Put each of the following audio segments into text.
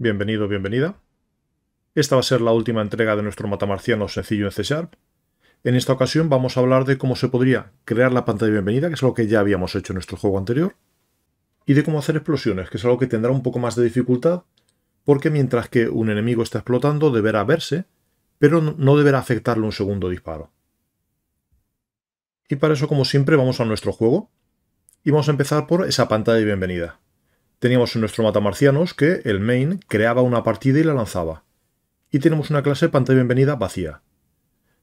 Bienvenido, bienvenida. Esta va a ser la última entrega de nuestro matamarciano sencillo en C#. En esta ocasión vamos a hablar de cómo se podría crear la pantalla de bienvenida, que es algo que ya habíamos hecho en nuestro juego anterior, y de cómo hacer explosiones, que es algo que tendrá un poco más de dificultad, porque mientras que un enemigo está explotando deberá verse, pero no deberá afectarle un segundo disparo. Y para eso, como siempre, vamos a nuestro juego, y vamos a empezar por esa pantalla de bienvenida. Teníamos en nuestro matamarcianos que el main creaba una partida y la lanzaba. Y tenemos una clase pantalla de bienvenida vacía.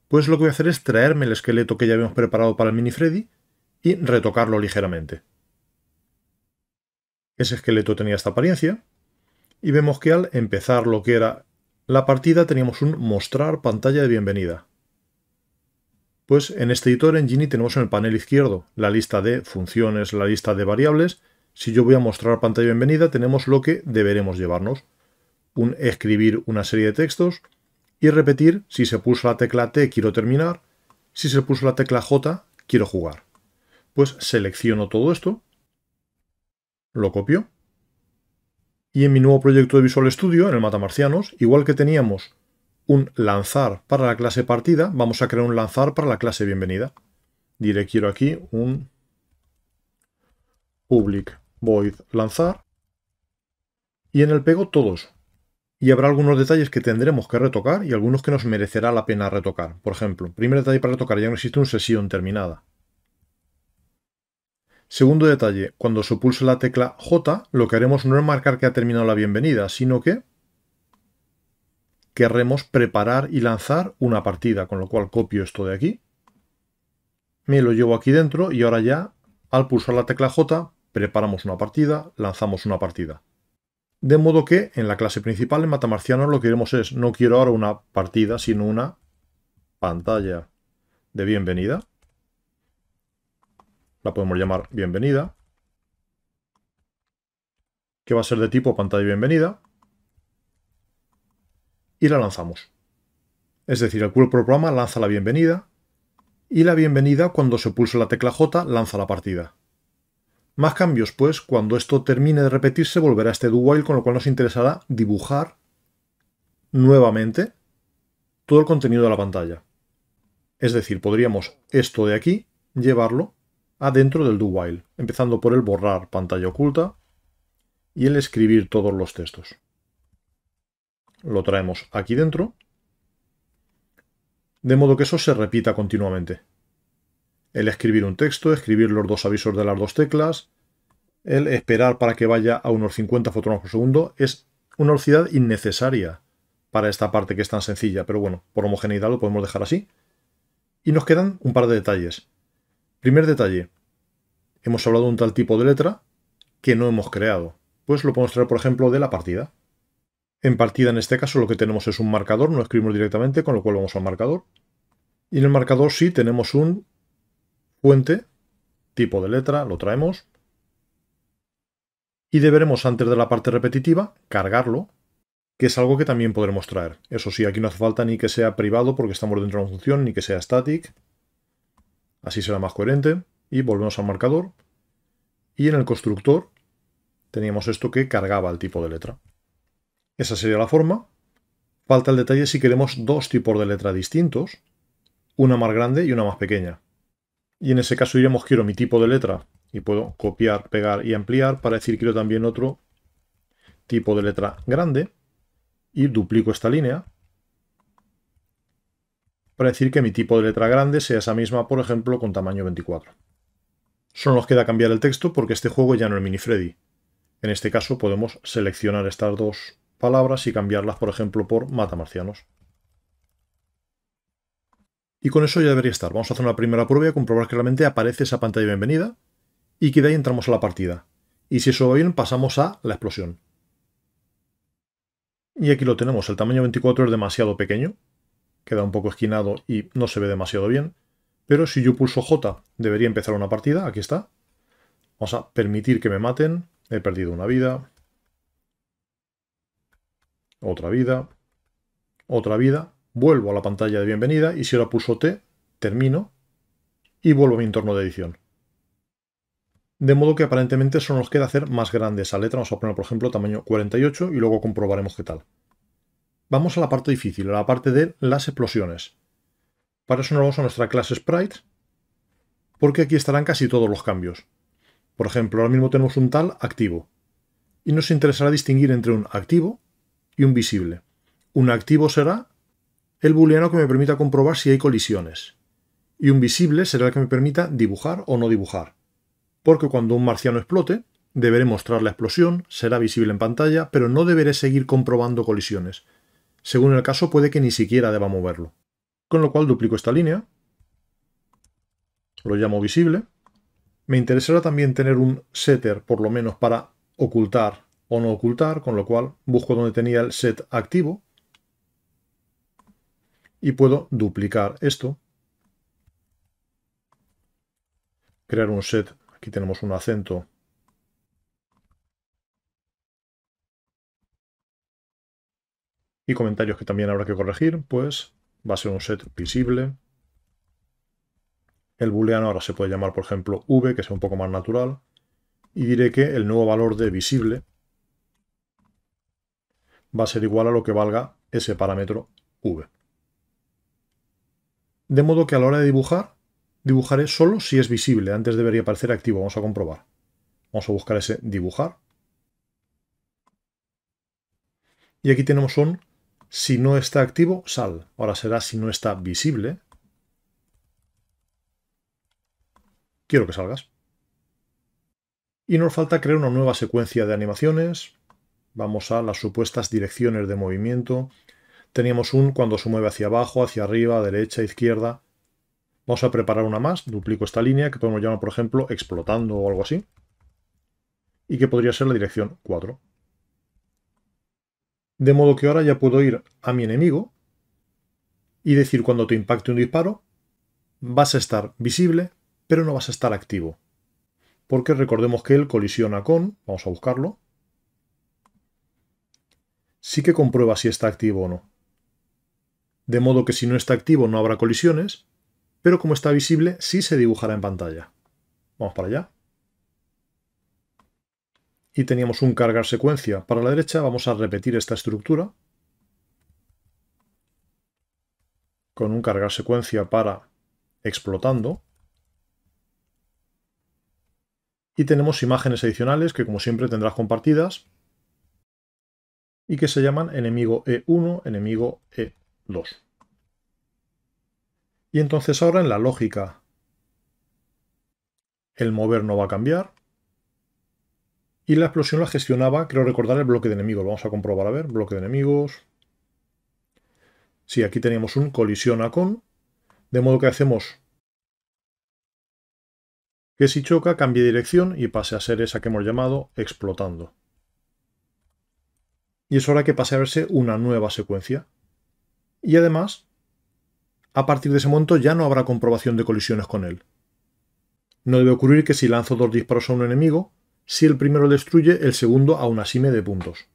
Pues lo que voy a hacer es traerme el esqueleto que ya habíamos preparado para el mini Freddy y retocarlo ligeramente. Ese esqueleto tenía esta apariencia y vemos que al empezar lo que era la partida teníamos un mostrar pantalla de bienvenida. Pues en este editor en Geany tenemos en el panel izquierdo la lista de funciones, la lista de variables. Si yo voy a mostrar pantalla de bienvenida tenemos lo que deberemos llevarnos. Un escribir una serie de textos y repetir si se puso la tecla T quiero terminar, si se puso la tecla J quiero jugar. Pues selecciono todo esto, lo copio y en mi nuevo proyecto de Visual Studio, en el Matamarcianos, igual que teníamos un lanzar para la clase partida, vamos a crear un lanzar para la clase bienvenida. Diré quiero aquí un public void lanzar y en el pego todos. Y habrá algunos detalles que tendremos que retocar y algunos que nos merecerá la pena retocar. Por ejemplo, primer detalle para retocar, ya no existe una sesión terminada. Segundo detalle, cuando se pulse la tecla J, lo que haremos no es marcar que ha terminado la bienvenida, sino que querremos preparar y lanzar una partida, con lo cual copio esto de aquí, me lo llevo aquí dentro y ahora ya, al pulsar la tecla J, preparamos una partida, lanzamos una partida. De modo que en la clase principal, en Matamarcianos, lo que queremos es, no quiero ahora una partida, sino una pantalla de bienvenida. La podemos llamar bienvenida, que va a ser de tipo pantalla de bienvenida, y la lanzamos. Es decir, el cuerpo del programa lanza la bienvenida, y la bienvenida, cuando se pulse la tecla J, lanza la partida. Más cambios, pues, cuando esto termine de repetirse, volverá a este do while, con lo cual nos interesará dibujar nuevamente todo el contenido de la pantalla. Es decir, podríamos esto de aquí llevarlo adentro del do while, empezando por el borrar pantalla oculta y el escribir todos los textos. Lo traemos aquí dentro, de modo que eso se repita continuamente. El escribir un texto, escribir los dos avisos de las dos teclas, el esperar para que vaya a unos 50 fotogramas por segundo, es una velocidad innecesaria para esta parte que es tan sencilla, pero bueno, por homogeneidad lo podemos dejar así. Y nos quedan un par de detalles. Primer detalle, hemos hablado de un tal tipo de letra que no hemos creado. Pues lo podemos traer, por ejemplo, de la partida. En partida, en este caso, lo que tenemos es un marcador, no escribimos directamente, con lo cual vamos al marcador. Y en el marcador sí tenemos un fuente, tipo de letra, lo traemos. Y deberemos, antes de la parte repetitiva, cargarlo, que es algo que también podremos traer. Eso sí, aquí no hace falta ni que sea privado porque estamos dentro de una función, ni que sea static. Así será más coherente. Y volvemos al marcador. Y en el constructor teníamos esto que cargaba el tipo de letra. Esa sería la forma. Falta el detalle si queremos dos tipos de letra distintos, una más grande y una más pequeña. Y en ese caso diremos quiero mi tipo de letra y puedo copiar, pegar y ampliar para decir quiero también otro tipo de letra grande y duplico esta línea para decir que mi tipo de letra grande sea esa misma, por ejemplo, con tamaño 24. Solo nos queda cambiar el texto porque este juego ya no es mini Freddy. En este caso podemos seleccionar estas dos palabras y cambiarlas, por ejemplo, por matamarcianos. Y con eso ya debería estar. Vamos a hacer una primera prueba y comprobar que realmente aparece esa pantalla de bienvenida y que de ahí entramos a la partida. Y si eso va bien, pasamos a la explosión. Y aquí lo tenemos. El tamaño 24 es demasiado pequeño. Queda un poco esquinado y no se ve demasiado bien. Pero si yo pulso J, debería empezar una partida. Aquí está. Vamos a permitir que me maten. He perdido una vida. Otra vida. Otra vida. Vuelvo a la pantalla de bienvenida y si ahora pulso T, termino y vuelvo a mi entorno de edición. De modo que aparentemente solo nos queda hacer más grande esa letra. Vamos a poner, por ejemplo, tamaño 48 y luego comprobaremos qué tal. Vamos a la parte difícil, a la parte de las explosiones. Para eso nos vamos a nuestra clase Sprite, porque aquí estarán casi todos los cambios. Por ejemplo, ahora mismo tenemos un tal activo, y nos interesará distinguir entre un activo y un visible. Un activo será el booleano que me permita comprobar si hay colisiones, y un visible será el que me permita dibujar o no dibujar. Porque cuando un marciano explote, deberé mostrar la explosión, será visible en pantalla, pero no deberé seguir comprobando colisiones. Según el caso, puede que ni siquiera deba moverlo. Con lo cual duplico esta línea, lo llamo visible. Me interesará también tener un setter, por lo menos para ocultar o no ocultar, con lo cual busco donde tenía el set activo y puedo duplicar esto, crear un set, aquí tenemos un acento y comentarios que también habrá que corregir, pues va a ser un set visible. El booleano ahora se puede llamar, por ejemplo, v, que sea un poco más natural, y diré que el nuevo valor de visible va a ser igual a lo que valga ese parámetro v. De modo que a la hora de dibujar, dibujaré solo si es visible. Antes debería aparecer activo. Vamos a comprobar. Vamos a buscar ese dibujar. Y aquí tenemos un si no está activo, sal. Ahora será si no está visible. Quiero que salgas. Y nos falta crear una nueva secuencia de animaciones. Vamos a las supuestas direcciones de movimiento. Teníamos un cuando se mueve hacia abajo, hacia arriba, derecha, izquierda. Vamos a preparar una más. Duplico esta línea que podemos llamar, por ejemplo, explotando o algo así. Y que podría ser la dirección 4. De modo que ahora ya puedo ir a mi enemigo y decir cuando te impacte un disparo, vas a estar visible, pero no vas a estar activo. Porque recordemos que él colisiona con, vamos a buscarlo, sí que comprueba si está activo o no. De modo que si no está activo no habrá colisiones, pero como está visible sí se dibujará en pantalla. Vamos para allá. Y teníamos un cargar secuencia para la derecha, vamos a repetir esta estructura con un cargar secuencia para explotando. Y tenemos imágenes adicionales que como siempre tendrás compartidas y que se llaman enemigo E1, enemigo E2. Y entonces ahora en la lógica el mover no va a cambiar y la explosión la gestionaba, creo recordar, el bloque de enemigos. Vamos a comprobar, a ver, bloque de enemigos. Sí, aquí teníamos un colisiona con, de modo que hacemos que si choca cambie dirección y pase a ser esa que hemos llamado explotando. Y es hora que pase a verse una nueva secuencia. Y además, a partir de ese momento ya no habrá comprobación de colisiones con él. No debe ocurrir que si lanzo 2 disparos a un enemigo, si el primero destruye, el segundo aún así me dé puntos.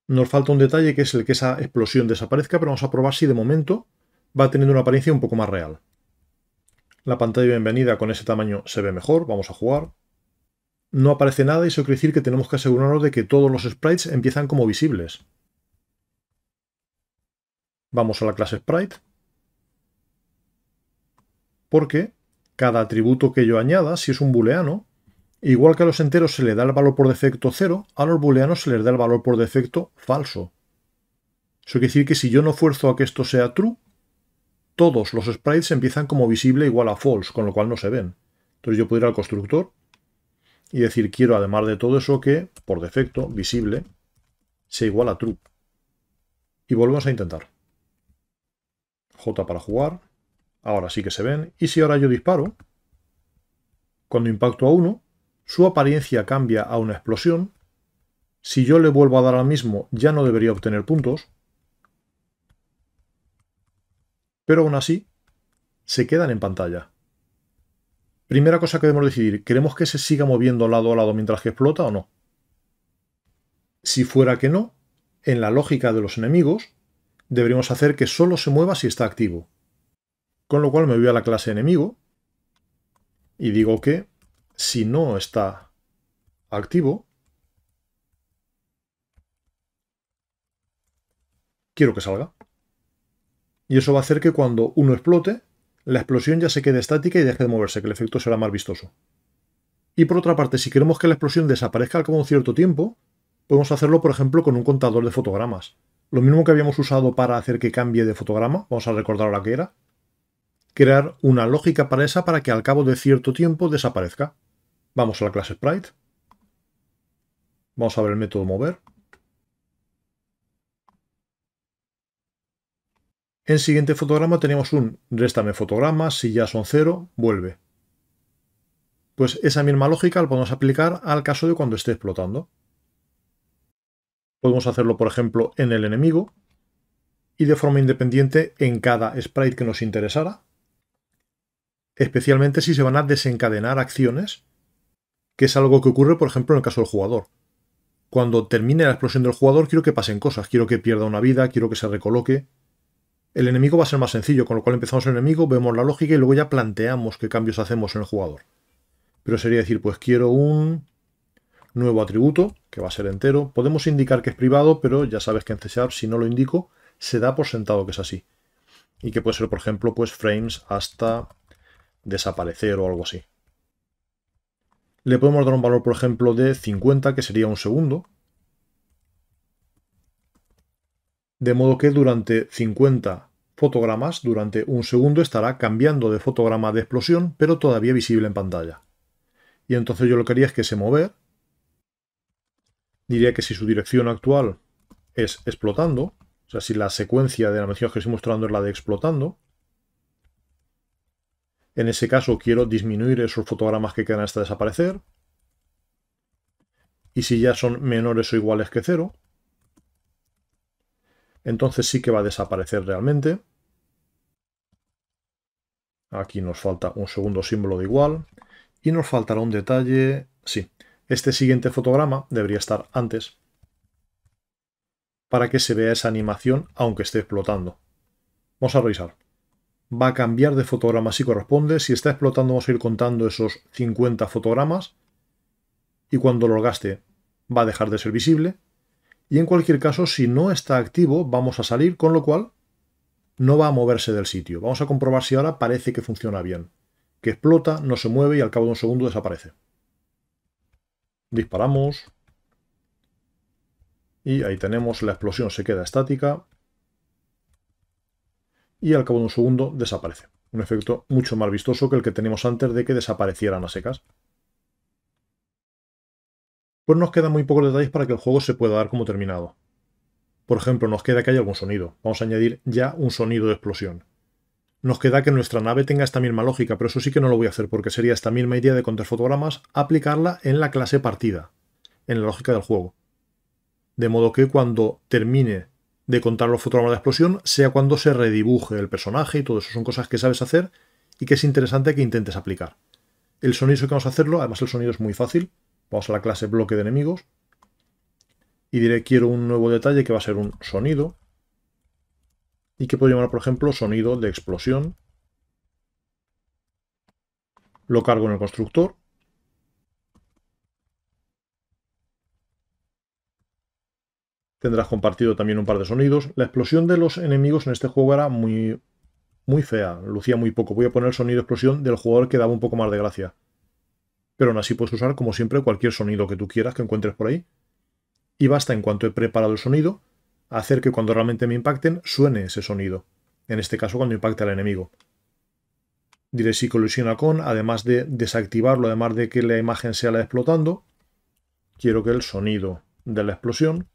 Nos falta un detalle que es el que esa explosión desaparezca, pero vamos a probar si de momento va teniendo una apariencia un poco más real. La pantalla de bienvenida con ese tamaño se ve mejor, vamos a jugar. No aparece nada y eso quiere decir que tenemos que asegurarnos de que todos los sprites empiezan como visibles. Vamos a la clase Sprite. Porque cada atributo que yo añada, si es un booleano, igual que a los enteros se le da el valor por defecto 0, a los booleanos se les da el valor por defecto falso. Eso quiere decir que si yo no fuerzo a que esto sea true, todos los sprites empiezan como visible igual a false, con lo cual no se ven. Entonces yo puedo ir al constructor y decir quiero además de todo eso que, por defecto, visible, sea igual a true. Y volvemos a intentar. J para jugar. Ahora sí que se ven. Y si ahora yo disparo, cuando impacto a uno, su apariencia cambia a una explosión. Si yo le vuelvo a dar al mismo, ya no debería obtener puntos. Pero aún así, se quedan en pantalla. Primera cosa que debemos decidir, ¿queremos que se siga moviendo lado a lado mientras que explota o no? Si fuera que no, en la lógica de los enemigos, deberíamos hacer que solo se mueva si está activo. Con lo cual me voy a la clase enemigo y digo que si no está activo, quiero que salga. Y eso va a hacer que cuando uno explote, la explosión ya se quede estática y deje de moverse, que el efecto será más vistoso. Y por otra parte, si queremos que la explosión desaparezca al cabo de un cierto tiempo, podemos hacerlo, por ejemplo, con un contador de fotogramas. Lo mismo que habíamos usado para hacer que cambie de fotograma, vamos a recordar ahora qué era. Crear una lógica para esa para que al cabo de cierto tiempo desaparezca. Vamos a la clase Sprite. Vamos a ver el método mover. En siguiente fotograma tenemos un réstame fotogramas, si ya son 0, vuelve. Pues esa misma lógica la podemos aplicar al caso de cuando esté explotando. Podemos hacerlo, por ejemplo, en el enemigo y de forma independiente en cada sprite que nos interesara, especialmente si se van a desencadenar acciones, que es algo que ocurre, por ejemplo, en el caso del jugador. Cuando termine la explosión del jugador, quiero que pasen cosas, quiero que pierda una vida, quiero que se recoloque. El enemigo va a ser más sencillo, con lo cual empezamos el enemigo, vemos la lógica y luego ya planteamos qué cambios hacemos en el jugador. Pero sería decir, pues quiero un nuevo atributo, que va a ser entero. Podemos indicar que es privado, pero ya sabes que en C#, si no lo indico, se da por sentado que es así. Y que puede ser, por ejemplo, pues frames hasta desaparecer o algo así. Le podemos dar un valor, por ejemplo, de 50, que sería un segundo. De modo que durante 50 fotogramas, durante un segundo, estará cambiando de fotograma de explosión, pero todavía visible en pantalla. Y entonces yo lo que haría es que ese mover, diría que si su dirección actual es explotando, o sea, si la secuencia de la mención que estoy mostrando es la de explotando, en ese caso quiero disminuir esos fotogramas que quedan hasta desaparecer. Y si ya son menores o iguales que 0, entonces sí que va a desaparecer realmente. Aquí nos falta un segundo símbolo de igual. Y nos faltará un detalle. Sí, este siguiente fotograma debería estar antes para que se vea esa animación aunque esté explotando. Vamos a revisar. Va a cambiar de fotograma si corresponde. Si está explotando vamos a ir contando esos 50 fotogramas. Y cuando lo gaste va a dejar de ser visible. Y en cualquier caso, si no está activo, vamos a salir, con lo cual no va a moverse del sitio. Vamos a comprobar si ahora parece que funciona bien. Que explota, no se mueve y al cabo de un segundo desaparece. Disparamos. Y ahí tenemos, la explosión se queda estática. Y al cabo de un segundo desaparece. Un efecto mucho más vistoso que el que teníamos antes de que desaparecieran a secas. Pues nos quedan muy pocos detalles para que el juego se pueda dar como terminado. Por ejemplo, nos queda que haya algún sonido. Vamos a añadir ya un sonido de explosión. Nos queda que nuestra nave tenga esta misma lógica, pero eso sí que no lo voy a hacer porque sería esta misma idea de contar fotogramas aplicarla en la clase partida, en la lógica del juego. De modo que cuando termine de contar los fotogramas de explosión sea cuando se redibuje el personaje y todo eso son cosas que sabes hacer y que es interesante que intentes aplicar. El sonido sí que vamos a hacerlo, además el sonido es muy fácil. Vamos a la clase bloque de enemigos y diré quiero un nuevo detalle que va a ser un sonido y que puedo llamar, por ejemplo, sonido de explosión. Lo cargo en el constructor. Tendrás compartido también un par de sonidos. La explosión de los enemigos en este juego era muy fea, lucía muy poco. Voy a poner el sonido de explosión del jugador que daba un poco más de gracia. Pero aún así puedes usar, como siempre, cualquier sonido que tú quieras que encuentres por ahí. Y basta, en cuanto he preparado el sonido, hacer que cuando realmente me impacten suene ese sonido. En este caso, cuando impacte al enemigo. Diré si colisiona con, además de desactivarlo, además de que la imagen sea la de explotando, quiero que el sonido de la explosión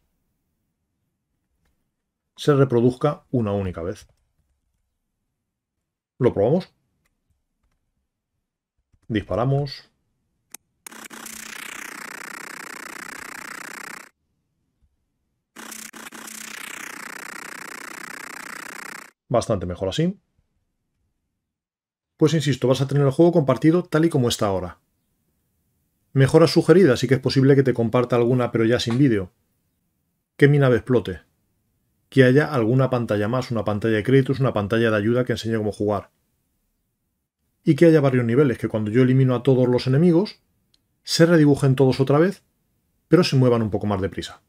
se reproduzca una única vez. ¿Lo probamos? Disparamos. Bastante mejor así. Pues insisto, vas a tener el juego compartido tal y como está ahora. Mejoras sugeridas, sí que es posible que te comparta alguna pero ya sin vídeo. Que mi nave explote. Que haya alguna pantalla más, una pantalla de créditos, una pantalla de ayuda que enseñe cómo jugar. Y que haya varios niveles, que cuando yo elimino a todos los enemigos, se redibujen todos otra vez, pero se muevan un poco más deprisa.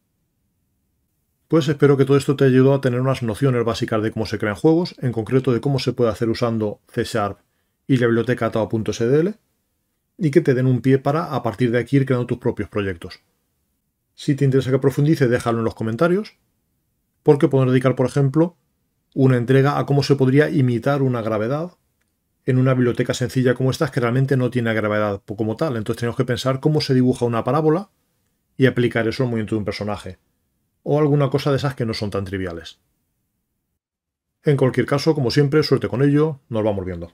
Pues espero que todo esto te ayude a tener unas nociones básicas de cómo se crean juegos, en concreto de cómo se puede hacer usando C# y la biblioteca tao.sdl, y que te den un pie para, a partir de aquí, ir creando tus propios proyectos. Si te interesa que profundice, déjalo en los comentarios, porque podemos dedicar, por ejemplo, una entrega a cómo se podría imitar una gravedad en una biblioteca sencilla como esta, que realmente no tiene gravedad como tal. Entonces tenemos que pensar cómo se dibuja una parábola y aplicar eso al movimiento de un personaje, o alguna cosa de esas que no son tan triviales. En cualquier caso, como siempre, suerte con ello, nos vamos viendo.